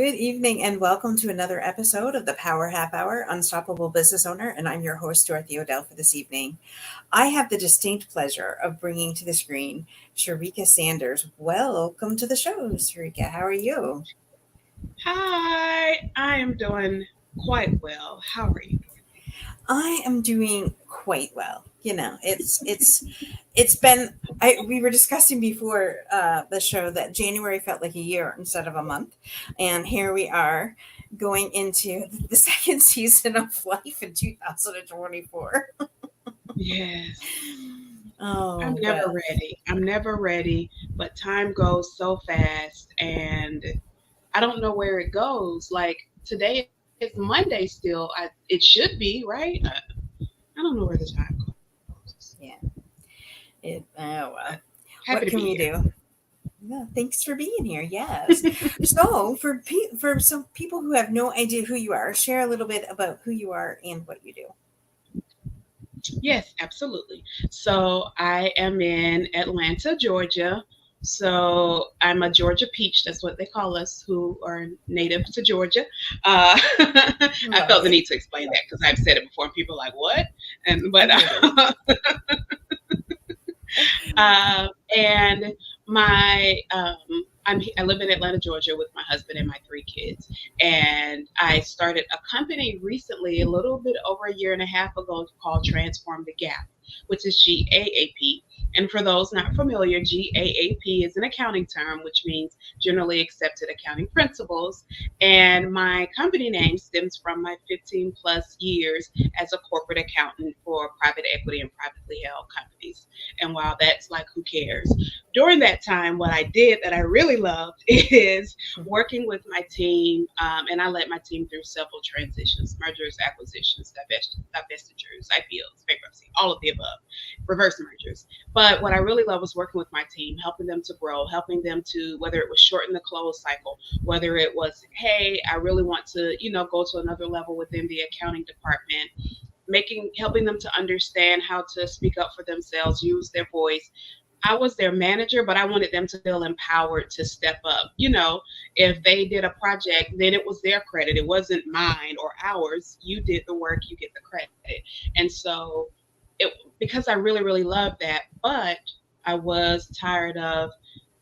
Good evening and welcome to another episode of the Power Half Hour Unstoppable Business Owner. And I'm your host, Dorothy Odell, for this evening. I have the distinct pleasure of bringing to the screen Sherrika Sanders. Welcome to the show, Sherrika. How are you? Hi, I am doing quite well. How are you? I am doing quite well. It's been. We were discussing before the show that January felt like a year instead of a month, and here we are going into the second season of life in 2024. Yes, I'm Oh, never but ready. I'm never ready, but time goes so fast and I don't know where it goes. Like today is Monday still. It should be, right? I don't know where the time goes. yeah, well, But happy what to can be we here. do? Yeah, thanks for being here. Yes. So, for some people who have no idea who you are, share a little bit about who you are and what you do. Yes, absolutely. So I am in Atlanta, Georgia. So I'm a Georgia peach. That's what they call us who are native to Georgia. I Love felt the it. need to explain that because I've said it before and people are like, what? And I but get it. uh, and my I live in Atlanta, Georgia, with my husband and my three kids. And I started a company recently, a little bit over a year and a half ago, called Transform the GAAP, which is GAAP. And for those not familiar, GAAP is an accounting term, which means generally accepted accounting principles. And my company name stems from my 15 plus years as a corporate accountant for private equity and privately held companies. And while that's like, who cares? During that time, what I did that I really loved is working with my team, and I led my team through several transitions, mergers, acquisitions, divestitures, IPOs, bankruptcy, all of the above, reverse mergers. But what I really love was working with my team, helping them to grow, helping them to, whether it was shorten the close cycle, whether it was, hey, I really want to, go to another level within the accounting department, helping them to understand how to speak up for themselves, use their voice. I was their manager, but I wanted them to feel empowered to step up. If they did a project, then it was their credit. It wasn't mine or ours. You did the work, you get the credit. And so because I really, really loved that, but I was tired of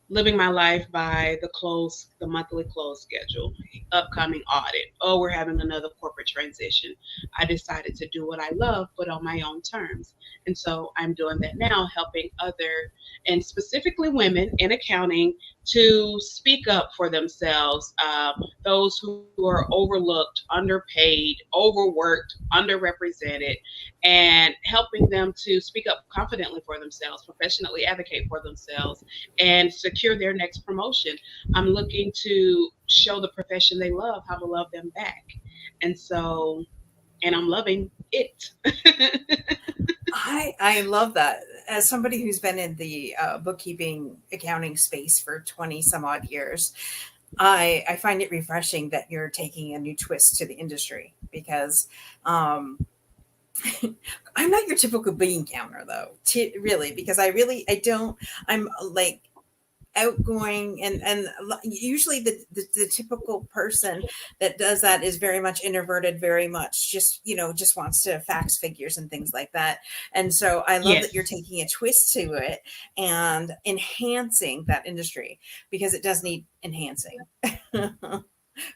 living my life by the monthly close schedule, upcoming audit. Oh, we're having another corporate transition. I decided to do what I love, but on my own terms. And so I'm doing that now, helping other and specifically women in accounting to speak up for themselves, those who are overlooked, underpaid, overworked, underrepresented, and helping them to speak up confidently for themselves, professionally advocate for themselves, and secure their next promotion. I'm looking to show the profession they love how to love them back. And so, and I'm loving it. I love that. As somebody who's been in the bookkeeping accounting space for 20 some odd years, I find it refreshing that you're taking a new twist to the industry because um, I'm not your typical bean counter though, really, because I don't, I'm like outgoing and usually the typical person that does that is very much introverted, very much just wants to fax figures and things like that. And so I love that you're Yes. taking a twist to it and enhancing that industry because it does need enhancing.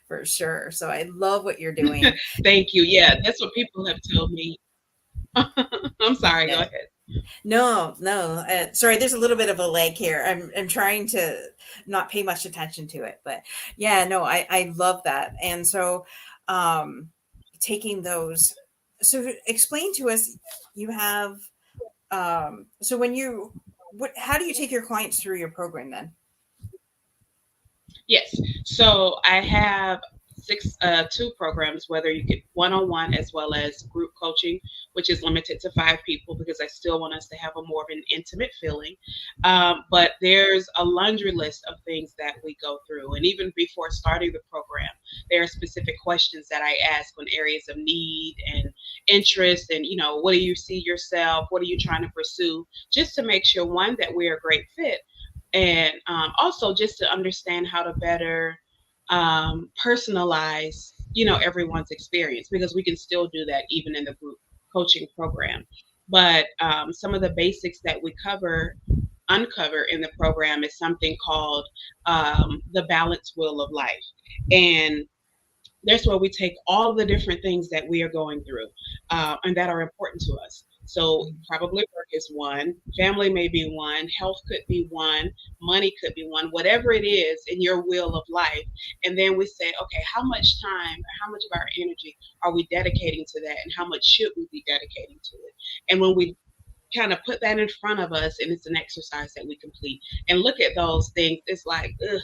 For sure. So I love what you're doing. Thank you. Yeah, that's what people have told me. I'm sorry, go Yeah. ahead. No, no. Sorry, there's a little bit of a lag here. I'm trying to not pay much attention to it, but yeah, no, I love that. And so, um, taking those. So explain to us. You have so when you what? How do you take your clients through your program then? Yes. So I have two programs, whether you get one-on-one as well as group coaching, which is limited to 5 people because I still want us to have a more of an intimate feeling. But there's a laundry list of things that we go through. And even before starting the program, there are specific questions that I ask on areas of need and interest. And, what do you see yourself? What are you trying to pursue? Just to make sure, one, that we're a great fit, and also just to understand how to better personalize, everyone's experience, because we can still do that even in the group coaching program. But some of the basics that we uncover in the program is something called the balance wheel of life. And that's where we take all the different things that we are going through and that are important to us. So probably work is one, family may be one, health could be one, money could be one, whatever it is in your wheel of life. And then we say, okay, how much time, how much of our energy are we dedicating to that, and how much should we be dedicating to it? And when we kind of put that in front of us, and it's an exercise that we complete and look at those things, it's like, ugh,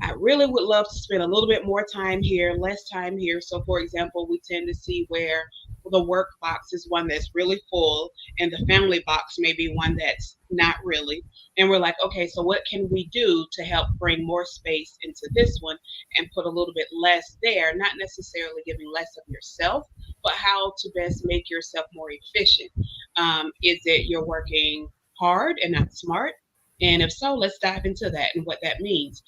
I really would love to spend a little bit more time here, less time here. So, for example, we tend to see where the work box is one that's really full, and the family box may be one that's not really. And we're like, okay, so what can we do to help bring more space into this one and put a little bit less there? Not necessarily giving less of yourself, but how to best make yourself more efficient. Is it you're working hard and not smart? And if so, let's dive into that and what that means.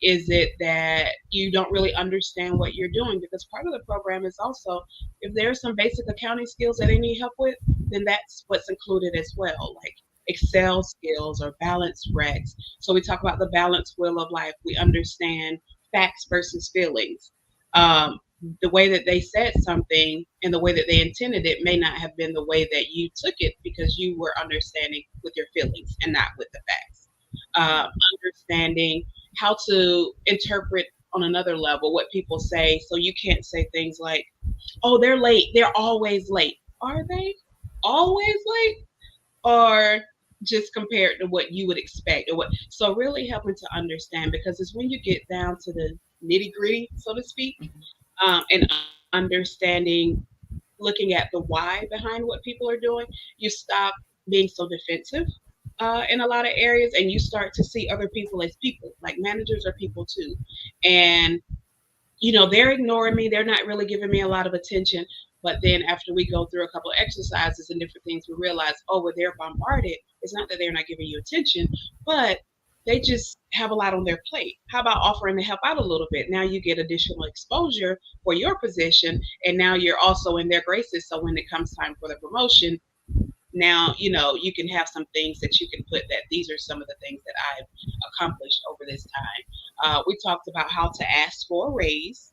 Is it that you don't really understand what you're doing? Because part of the program is also, if there's some basic accounting skills that they need help with, then that's what's included as well, like Excel skills or balance recs. So we talk about the balance wheel of life. We understand facts versus feelings. Um, the way that they said something and the way that they intended it may not have been the way that you took it, because you were understanding with your feelings and not with the facts. Understanding how to interpret on another level what people say. So you can't say things like, oh, they're late. They're always late. Are they always late? Or just compared to what you would expect, or what? So really helping to understand, because it's when you get down to the nitty gritty, so to speak, and understanding, looking at the why behind what people are doing, you stop being so defensive in a lot of areas, and you start to see other people as people. Like managers are people too, and they're ignoring me. They're not really giving me a lot of attention. But then after we go through a couple of exercises and different things, we realize, oh, well, they're bombarded. It's not that they're not giving you attention, but they just have a lot on their plate. How about offering to help out a little bit? Now you get additional exposure for your position, and now you're also in their graces. So when it comes time for the promotion, now you can have some things that you can put, that these are some of the things that I've accomplished over this time. We talked about how to ask for a raise,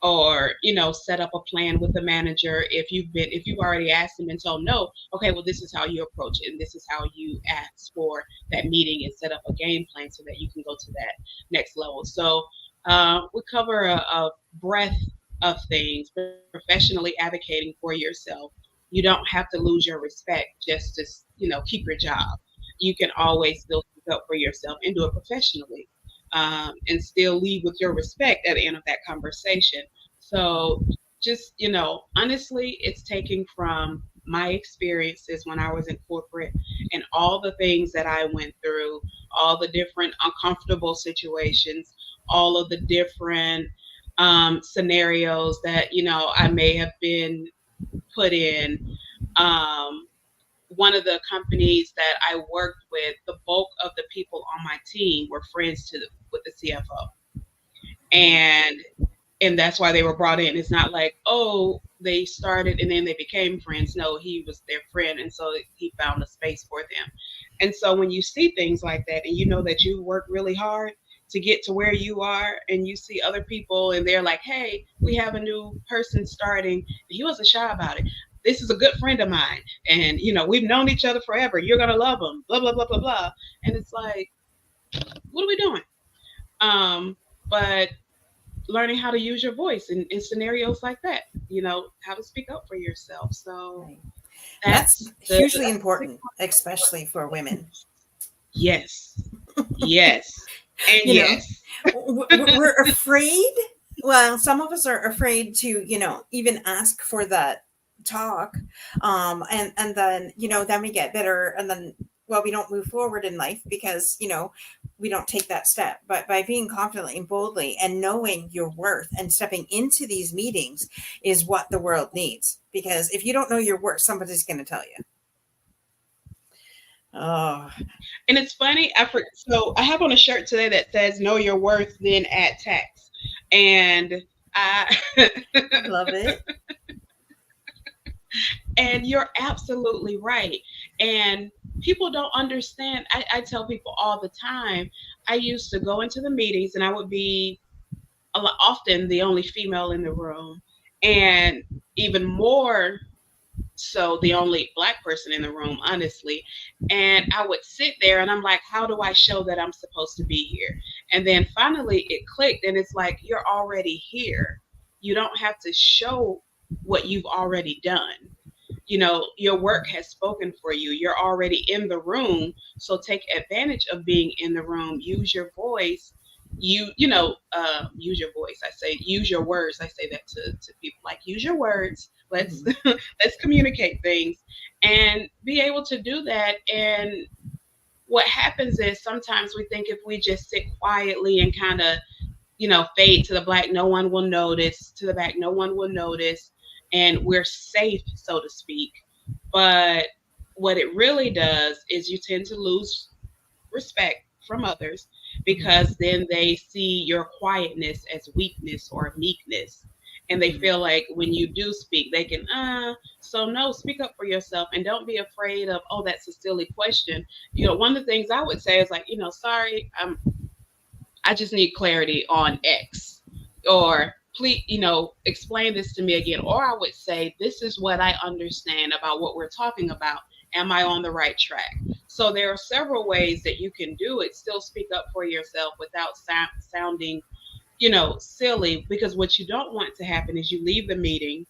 or set up a plan with the manager. If you've already asked them and told no, okay, well, this is how you approach it, and this is how you ask for that meeting and set up a game plan so that you can go to that next level. So we cover a breadth of things. Professionally advocating for yourself, you don't have to lose your respect just to keep your job. You can always still speak up for yourself and do it professionally, and still leave with your respect at the end of that conversation. So just honestly, it's taking from my experiences when I was in corporate, and all the things that I went through, all the different uncomfortable situations, all of the different scenarios that I may have been put in. One of the companies that I worked with, the bulk of the people on my team were friends with the CFO, and that's why they were brought in. It's not like, oh, they started and then they became friends. No, he was their friend, and so he found a space for them. And so when you see things like that, and you know that you work really hard to get to where you are, and you see other people and they're like, hey, we have a new person starting, and he wasn't shy about it. This is a good friend of mine, and we've known each other forever. You're gonna love him, blah blah blah blah blah. And it's like, what are we doing? But learning how to use your voice in scenarios like that, how to speak up for yourself. So Right. that's That's hugely important, especially for women. yes, yes, and You know, yes. we're afraid. Well, some of us are afraid to, even ask for that talk. And then, then we get bitter, and then, well, we don't move forward in life because, we don't take that step. But by being confidently and boldly and knowing your worth and stepping into these meetings is what the world needs. Because if you don't know your worth, somebody's going to tell you. Oh, And it's funny. So I have on a shirt today that says "Know your worth, then add tax," and I I love it. and you're absolutely right. And people don't understand. I tell people all the time. I used to go into the meetings, and I would be a lot often the only female in the room, and even more so the only black person in the room, honestly. And I would sit there and I'm like, how do I show that I'm supposed to be here? And then finally it clicked, and it's like, you're already here. You don't have to show what you've already done. Your work has spoken for you. You're already in the room, so take advantage of being in the room. Use your voice. Use your voice. I say use your words. I say that to people, like, use your words. Let's Mhm. let's communicate things and be able to do that. And what happens is sometimes we think if we just sit quietly and kind of fade to the black, no one will notice, to the back, no one will notice, and we're safe, so to speak. But what it really does is you tend to lose respect from others, Mhm. because then they see your quietness as weakness or meekness. And they Mhm. feel like when you do speak, they can, so no, speak up for yourself and don't be afraid of, oh, that's a silly question. One of the things I would say is like, sorry, I just need clarity on X. Or please, explain this to me again. Or I would say, this is what I understand about what we're talking about. Am I on the right track? So there are several ways that you can do it. Still speak up for yourself without sounding, silly. Because what you don't want to happen is you leave the meeting,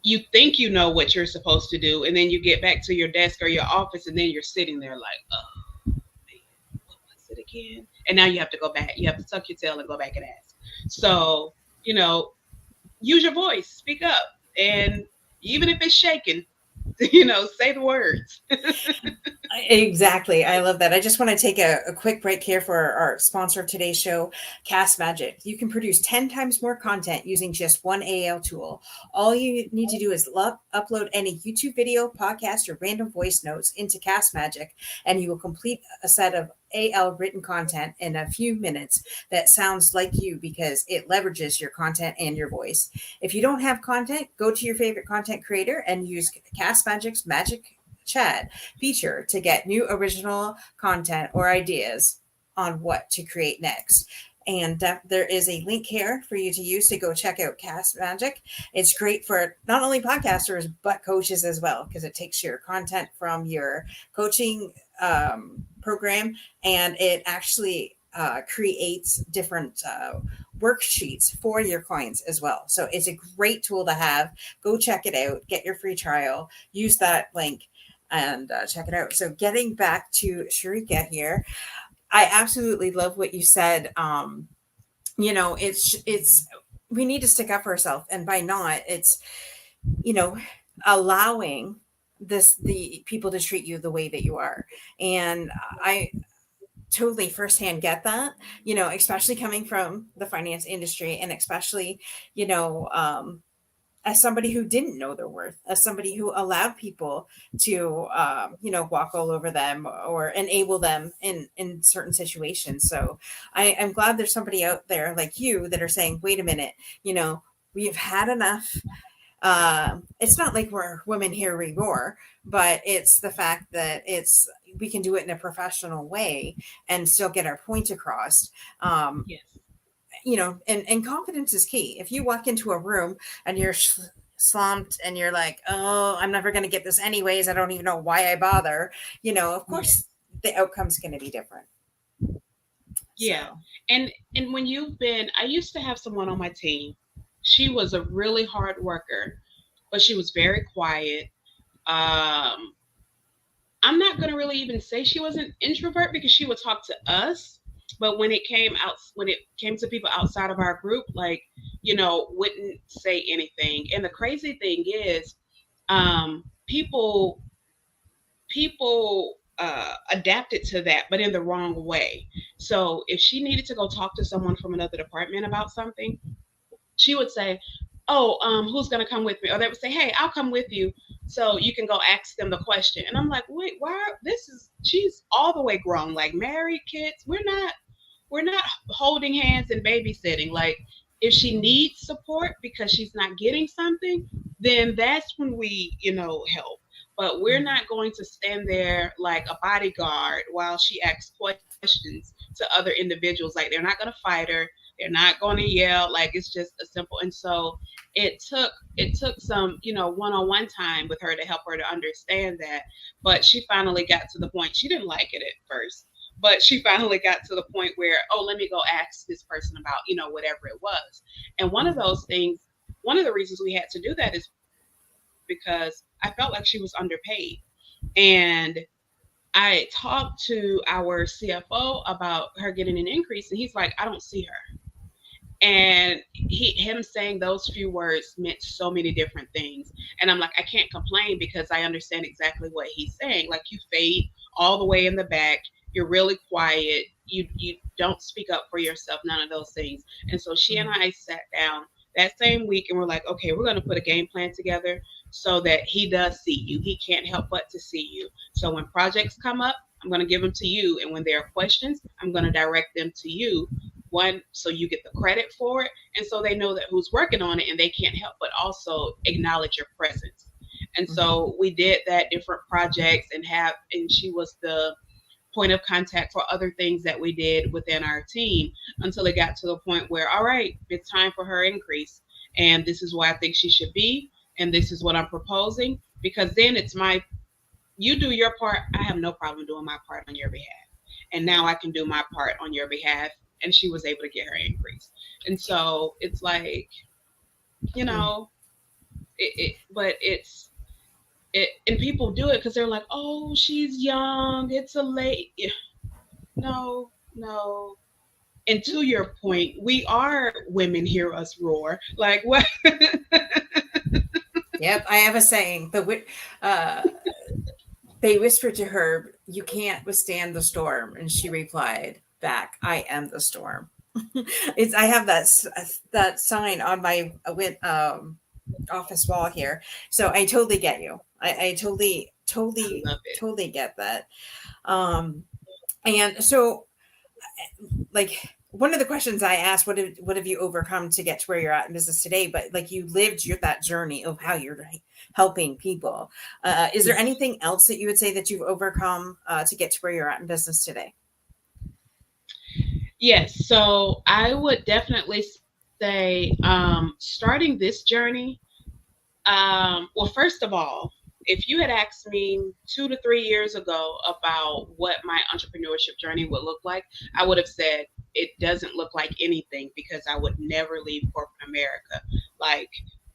you think you know what you're supposed to do, and then you get back to your desk or your office, and then you're sitting there like, oh, what was it again? And now you have to go back. You have to tuck your tail and go back and ask. So, you know, use your voice, speak up. And even if it's shaking, say the words. Exactly. I love that. I just want to take a quick break here for our sponsor of today's show, Cast Magic. You can produce 10 times more content using just one AL tool. All you need to do is upload any YouTube video, podcast, or random voice notes into Cast Magic, and you will complete a set of AL written content in a few minutes that sounds like you because it leverages your content and your voice. If you don't have content, go to your favorite content creator and use Cast Magic's Magic Chat feature to get new original content or ideas on what to create next. And there is a link here for you to use to go check out Cast Magic. It's great for not only podcasters, but coaches as well, because it takes your content from your coaching program and it actually creates different worksheets for your clients as well. So it's a great tool to have. Go check it out, get your free trial, use that link and check it out. So getting back to Sherrika here, I absolutely love what you said. It's we need to stick up for ourselves, and by not, it's you know allowing the people to treat you the way that you are, and I totally firsthand get that. Especially coming from the finance industry, and especially you know as somebody who didn't know their worth, as somebody who allowed people to, walk all over them or enable them in certain situations. So I'm glad there's somebody out there like you that are saying, wait a minute, we've had enough. It's not like we're women here we roar, but it's the fact that we can do it in a professional way and still get our point across. Um, Yes. and confidence is key. If you walk into a room and you're slumped and you're like, oh, I'm never going to get this anyways, I don't even know why I bother, of Yeah. course the outcome's going to be different. Yeah. So And when I used to have someone on my team. She was a really hard worker, but she was very quiet. Um, I'm not gonna really even say she was an introvert because she would talk to us, but when it came to people outside of our group, like, wouldn't say anything. And the crazy thing is, people adapted to that, but in the wrong way. So if she needed to go talk to someone from another department about something, she would say, "Oh, who's gonna come with me?" Or they would say, "Hey, I'll come with you." so you can go ask them the question. And I'm like, wait, she's all the way grown, like married, kids. We're not holding hands and babysitting. Like, if she needs support because she's not getting something, then that's when we, help. But we're not going to stand there like a bodyguard while she asks questions to other individuals. Like, they're not going to fight her. They're not going to yell. Like, it's just a simple. And so it took some, one-on-one time with her to help her to understand that. But she finally got to the point. She didn't like it at first, but she finally got to the point where, oh, let me go ask this person about, whatever it was. And one of the reasons we had to do that is because I felt like she was underpaid. And I talked to our CFO about her getting an increase, and he's like, I don't see her. And him saying those few words meant so many different things. And I'm like, I can't complain because I understand exactly what he's saying. Like, you fade all the way in the back, you're really quiet, you don't speak up for yourself, none of those things. And so she and I sat down that same week and we're like, okay, we're going to put a game plan together so that he does see you. He can't help but to see you. So when projects come up, I'm going to give them to you. And when there are questions, I'm going to direct them to you. One, so you get the credit for it, and so they know that who's working on it, and they can't help but also acknowledge your presence. And so we did that, different projects, and she was the point of contact for other things that we did within our team, until it got to the point where, all right, it's time for her increase, and this is where I think she should be, and this is what I'm proposing. Because then you do your part, I have no problem doing my part on your behalf, and now I can do my part on your behalf. And she was able to get her increase. And so it's like, but and people do it because they're like, oh, she's young, it's a late. No. And to your point, we are women, hear us roar. Like, what? Yep, I have a saying. They whispered to her, "You can't withstand the storm," and she replied back, "I am the storm." I have that sign on my office wall here, so I totally get you. I totally totally get that. And so, like, one of the questions I asked, what have you overcome to get to where you're at in business today? But like, you lived that journey of how you're helping people. Is there anything else that you would say that you've overcome to get to where you're at in business today? Yes. So I would definitely say, starting this journey, well, first of all, if you had asked me 2 to 3 years ago about what my entrepreneurship journey would look like, I would have said it doesn't look like anything, because I would never leave corporate America. Like,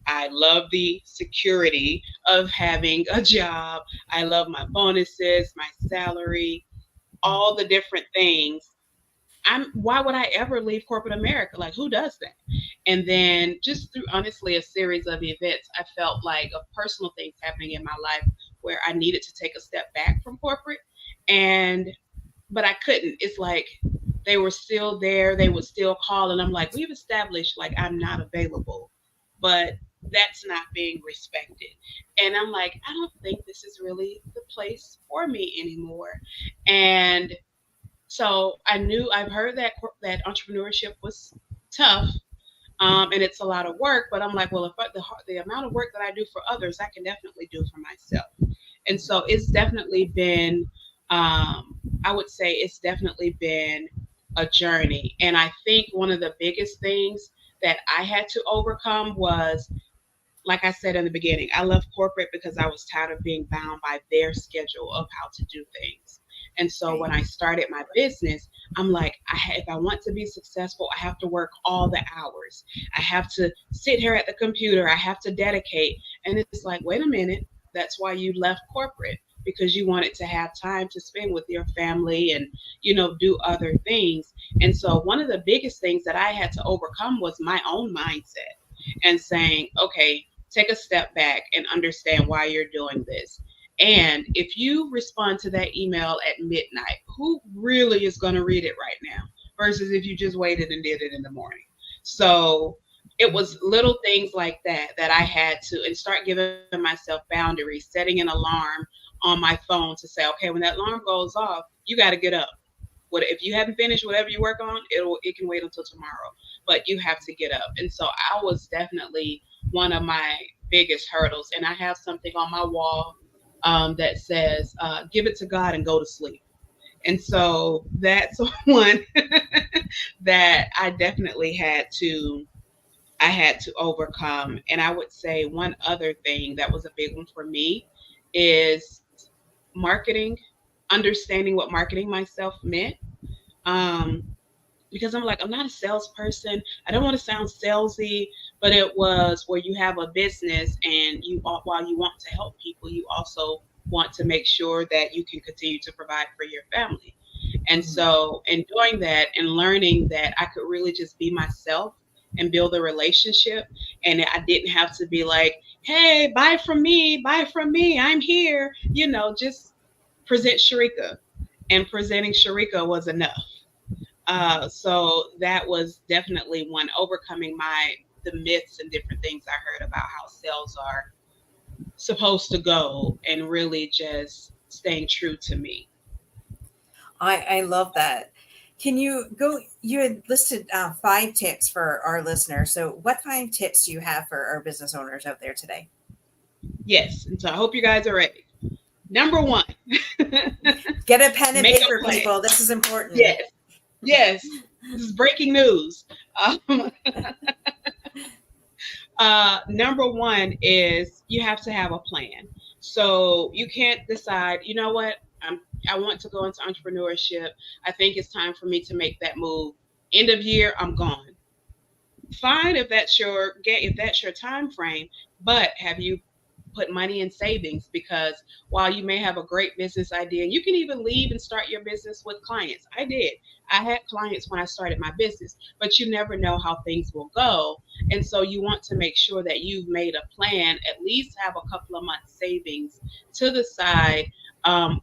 I love the security of having a job. I love my bonuses, my salary, all the different things. Why would I ever leave corporate America? Like, who does that? And then, just through honestly a series of events, I felt like of personal things happening in my life where I needed to take a step back from corporate, but I couldn't. It's like they were still there. They would still call, and I'm like, we've established like I'm not available, but that's not being respected. And I'm like, I don't think this is really the place for me anymore. And so I've heard that entrepreneurship was tough, and it's a lot of work. But I'm like, well, if the amount of work that I do for others, I can definitely do for myself. And so it's definitely been, I would say, it's definitely been a journey. And I think one of the biggest things that I had to overcome was, like I said in the beginning, I left corporate because I was tired of being bound by their schedule of how to do things. And so when I started my business, I'm like, if I want to be successful, I have to work all the hours. I have to sit here at the computer. I have to dedicate. And it's like, wait a minute, that's why you left corporate, because you wanted to have time to spend with your family and, do other things. And so one of the biggest things that I had to overcome was my own mindset, and saying, okay, take a step back and understand why you're doing this. And if you respond to that email at midnight, who really is going to read it right now? Versus if you just waited and did it in the morning. So It was little things like that I had to, and start giving myself boundaries, setting an alarm on my phone to say, okay, when that alarm goes off, you got to get up. What if you haven't finished whatever you work on? It can wait until tomorrow, but you have to get up. And so I was definitely one of my biggest hurdles. And I have something on my wall that says, "Give it to God and go to sleep." And so that's one that I had to overcome. And I would say one other thing that was a big one for me is marketing, understanding what marketing myself meant. Um, because I'm like, I'm not a salesperson. I don't want to sound salesy, but it was where you have a business and while you want to help people, you also want to make sure that you can continue to provide for your family. And Mhm. so, in doing that and learning that I could really just be myself and build a relationship, and I didn't have to be like, hey, buy from me, I'm here, just present Sherrika. And presenting Sherrika was enough. So that was definitely one, overcoming the myths and different things I heard about how sales are supposed to go, and really just staying true to me. I love that. Can you go? You had listed 5 tips for our listeners. So, what 5 tips do you have for our business owners out there today? Yes. And so I hope you guys are ready. Number one, Get a pen and make a paper, plan. people. This is important. Yes. Yes. This is breaking news. Um, Number one is you have to have a plan. So you can't decide, you know what, I want to go into entrepreneurship. I think it's time for me to make that move. End of year, I'm gone. Fine if that's your time frame, but have you put money in savings? Because while you may have a great business idea, and you can even leave and start your business with clients. I did. I had clients when I started my business, but you never know how things will go. And so you want to make sure that you've made a plan, at least have a couple of months savings to the side,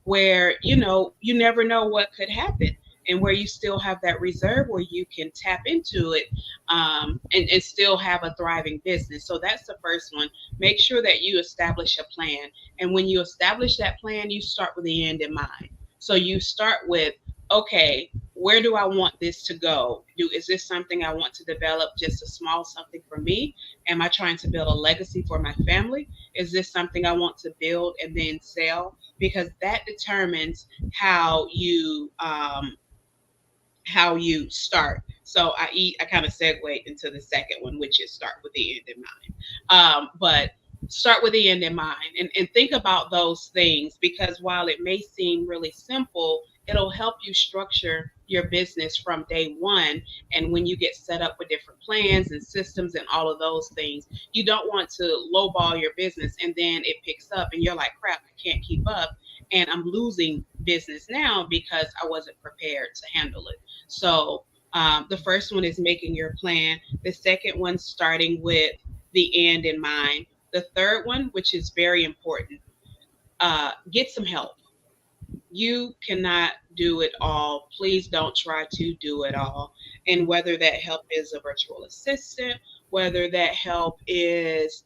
where you never know what could happen, and where you still have that reserve where you can tap into it, and still have a thriving business. So that's the first one. Make sure that you establish a plan. And when you establish that plan, you start with the end in mind. So you start with, okay, where do I want this to go? Is this something I want to develop, just a small something for me? Am I trying to build a legacy for my family? Is this something I want to build and then sell? Because that determines how you start. So I kind of segued into the second one, which is start with the end in mind. But start with the end in mind, and think about those things, because while it may seem really simple, it'll help you structure your business from day one. And when you get set up with different plans and systems and all of those things, you don't want to lowball your business and then it picks up and you're like, crap, I can't keep up. And I'm losing business now because I wasn't prepared to handle it. So the first one is making your plan. The second one, starting with the end in mind. The third one, which is very important, get some help. You cannot do it all. Please don't try to do it all. And whether that help is a virtual assistant, whether that help is,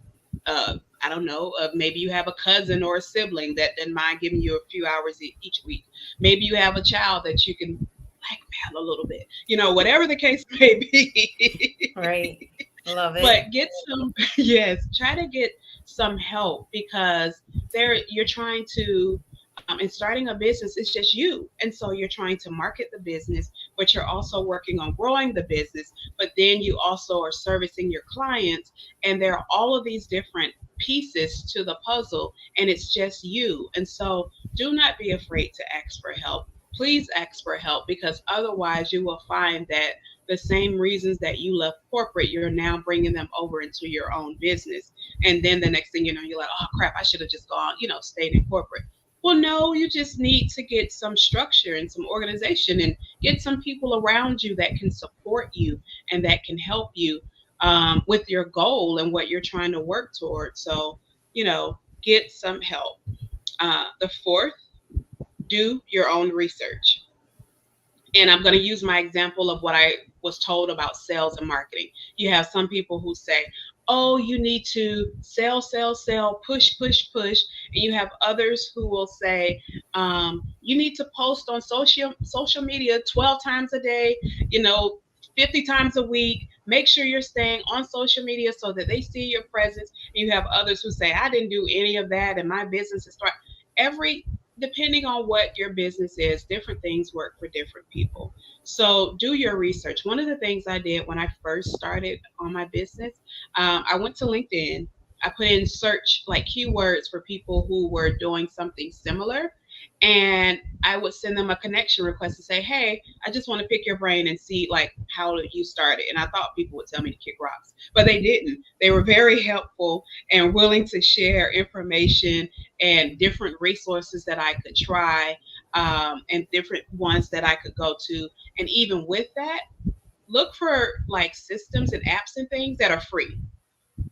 I don't know, maybe you have a cousin or a sibling that doesn't mind giving you a few hours each week. Maybe you have a child that you can blackmail a little bit, whatever the case may be. Right. Love it. But get some, yes, try to get some help, because you're trying to, and starting a business is just you. And so you're trying to market the business, but you're also working on growing the business. But then you also are servicing your clients. And there are all of these different pieces to the puzzle, and it's just you. And so do not be afraid to ask for help. Please ask for help, because otherwise you will find that the same reasons that you left corporate, you're now bringing them over into your own business. And then the next thing you know, you're like, oh crap, I should have just gone, stayed in corporate. Well, no, you just need to get some structure and some organization, and get some people around you that can support you and that can help you with your goal and what you're trying to work towards. So, get some help. The fourth, do your own research. And I'm going to use my example of what I was told about sales and marketing. You have some people who say, oh, you need to sell, sell, sell, push, push, push. And you have others who will say, you need to post on social media 12 times a day, 50 times a week. Make sure you're staying on social media so that they see your presence. And you have others who say, I didn't do any of that and my business is starting. Depending on what your business is, different things work for different people. So do your research. One of the things I did when I first started on my business, I went to LinkedIn. I put in search like keywords for people who were doing something similar. And I would send them a connection request to say, hey, I just want to pick your brain and see like how you started. And I thought people would tell me to kick rocks, but they didn't. They were very helpful and willing to share information and different resources that I could try, and different ones that I could go to. And even with that, look for like systems and apps and things that are free.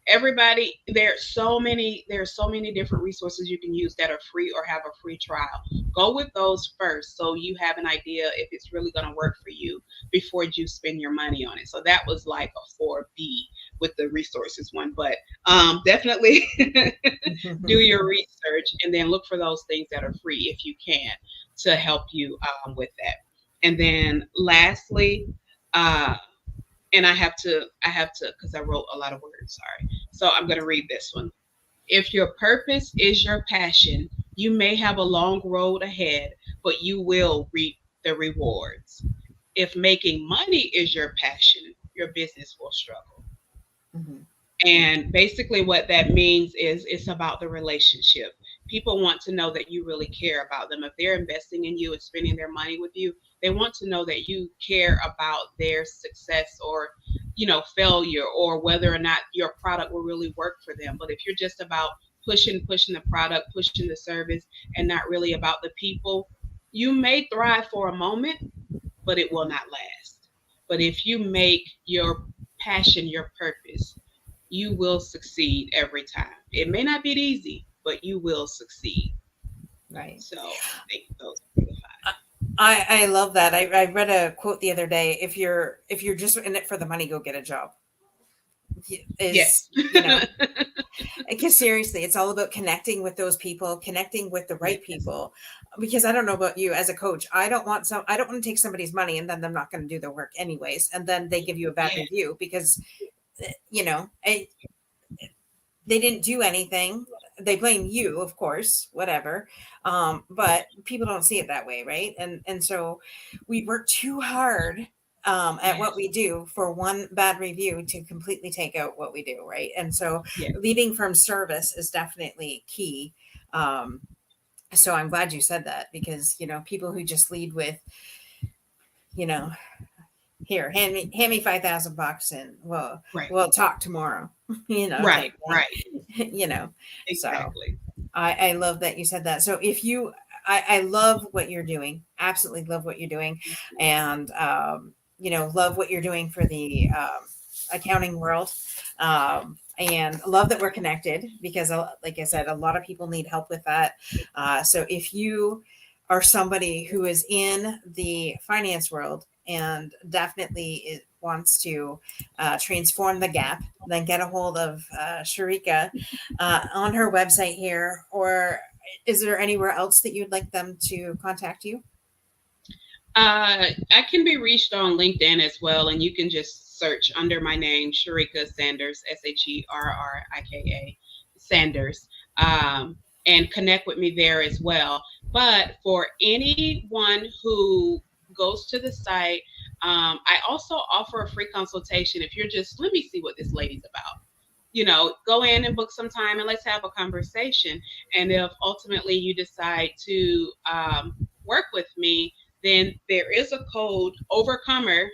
Everybody, there's so many different resources you can use that are free or have a free trial. Go with those first so you have an idea if it's really going to work for you before you spend your money on it. So that was like a 4B with the resources one, but definitely do your research and then look for those things that are free if you can to help you with that. And then lastly, and I have to because I wrote a lot of words, sorry. So I'm going to read this one. If your purpose is your passion, you may have a long road ahead, but you will reap the rewards. If making money is your passion, your business will struggle. Mhm. And basically, what that means is it's about the relationship. People want to know that you really care about them. If they're investing in you and spending their money with you, they want to know that you care about their success or, failure, or whether or not your product will really work for them. But if you're just about pushing the product, pushing the service, and not really about the people, you may thrive for a moment, but it will not last. But if you make your passion your purpose, you will succeed every time. It may not be easy, but you will succeed. Right. So I think those are the five. I love that. I read a quote the other day. If you're just in it for the money, go get a job. Yes. Is because seriously, it's all about connecting with those people, connecting with the right Yes. people. Because I don't know about you as a coach, I don't want to take somebody's money and then they're not going to do their work anyways, and then they give you a bad Yeah. review because they didn't do anything. They blame you, of course, whatever. But people don't see it that way, right? And so we work too hard at what Yes. we do for one bad review to completely take out what we do, right? And so Yes. leading from service is definitely key. Um, so I'm glad you said that because people who just lead with you know here, hand me $5,000 and Right. we'll talk tomorrow, Right. type thing. Right. So Exactly. I love that you said that. So if you I love what you're doing, absolutely love what you're doing, and love what you're doing for the accounting world, and love that we're connected because like I said, a lot of people need help with that. So if you are somebody who is in the finance world and definitely wants to transform the gap, then get a hold of Sherrika on her website here, or is there anywhere else that you'd like them to contact you? I can be reached on LinkedIn as well, and you can just search under my name, Sherrika Sanders, Sherrika Sanders, and connect with me there as well. But for anyone who goes to the site, I also offer a free consultation. If you're just, let me see what this lady's about. Go in and book some time and let's have a conversation. And if ultimately you decide to work with me, then there is a code Overcomer,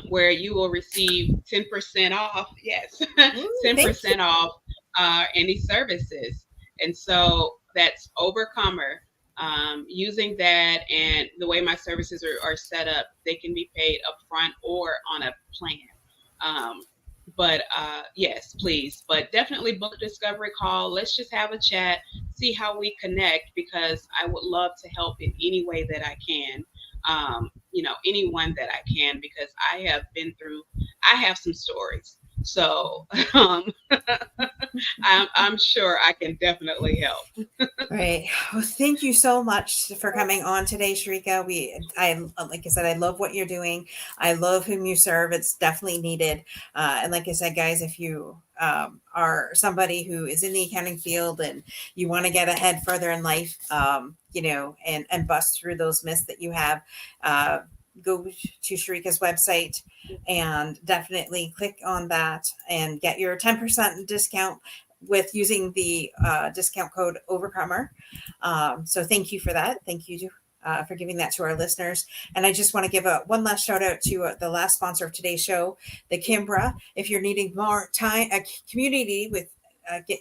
where you will receive 10% off. Yes, Ooh, thank you. 10% off any services. And so that's Overcomer. Using that and the way my services are set up, they can be paid upfront or on a plan. Um, but yes, please. But definitely book a discovery call. Let's just have a chat, see how we connect, because I would love to help in any way that I can. anyone that I can, because I have some stories. So um, I'm sure I can definitely help. Right. Well, thank you so much for coming on today, Sherrika. Like I said, I love what you're doing. I love whom you serve. It's definitely needed. And like I said, guys, if you are somebody who is in the accounting field and you want to get ahead further in life, and bust through those myths that you have, uh, go to Sherrika's website and definitely click on that and get your 10% discount with using the discount code Overcomer. So thank you for that. Thank you for giving that to our listeners. And I just want to give one last shout out to the last sponsor of today's show, the Kimbra. If you're needing more time, a community with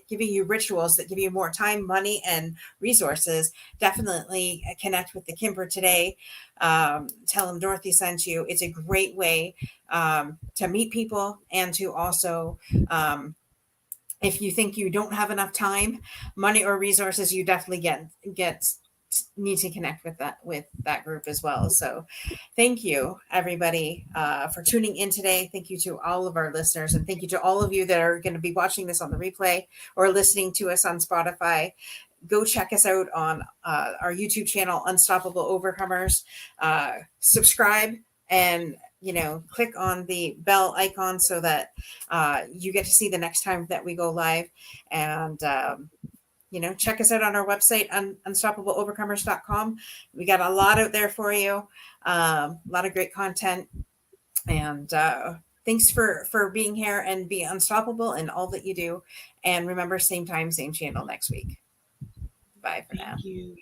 giving you rituals that give you more time, money, and resources, definitely connect with the Kimbra today. Tell them Dorothy sent you. It's a great way to meet people and to also if you think you don't have enough time, money, or resources, you definitely get need to connect with that group as well. So thank you everybody for tuning in today. Thank you to all of our listeners, and thank you to all of you that are going to be watching this on the replay or listening to us on Spotify. Go check us out on our YouTube channel, Unstoppable Overcomers. Subscribe and click on the bell icon so that you get to see the next time that we go live. And check us out on our website, unstoppableovercomers.com. We got a lot out there for you, a lot of great content. And thanks for being here and be unstoppable in all that you do. And remember, same time, same channel next week. Bye for now. Thank you.